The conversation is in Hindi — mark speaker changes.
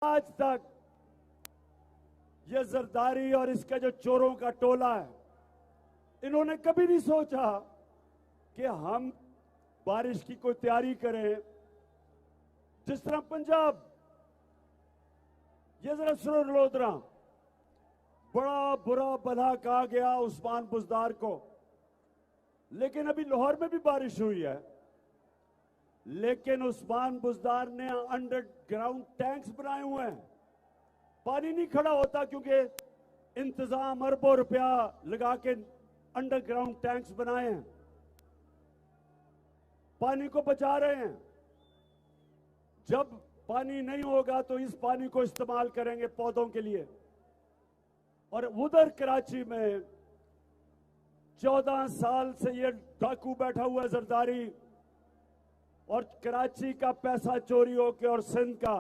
Speaker 1: आज तक ये जरदारी और इसका जो चोरों का टोला है, इन्होंने कभी नहीं सोचा कि हम बारिश की कोई तैयारी करें। जिस तरह पंजाब, ये जरा सुनो लोधरा, बड़ा बुरा भला कहा गया उस्मान बुजदार को, लेकिन अभी लाहौर में भी बारिश हुई है। लेकिन उस्मान बुजदार ने अंडरग्राउंड टैंक्स बनाए हुए हैं। पानी नहीं खड़ा होता क्योंकि इंतजाम अरबों रुपया लगा के अंडरग्राउंड टैंक्स बनाए हैं, पानी को बचा रहे हैं। जब पानी नहीं होगा तो इस पानी को इस्तेमाल करेंगे पौधों के लिए। और उधर कराची में 14 साल से ये डाकू बैठा हुआ है जरदारी, और कराची का पैसा चोरी होके और सिंध का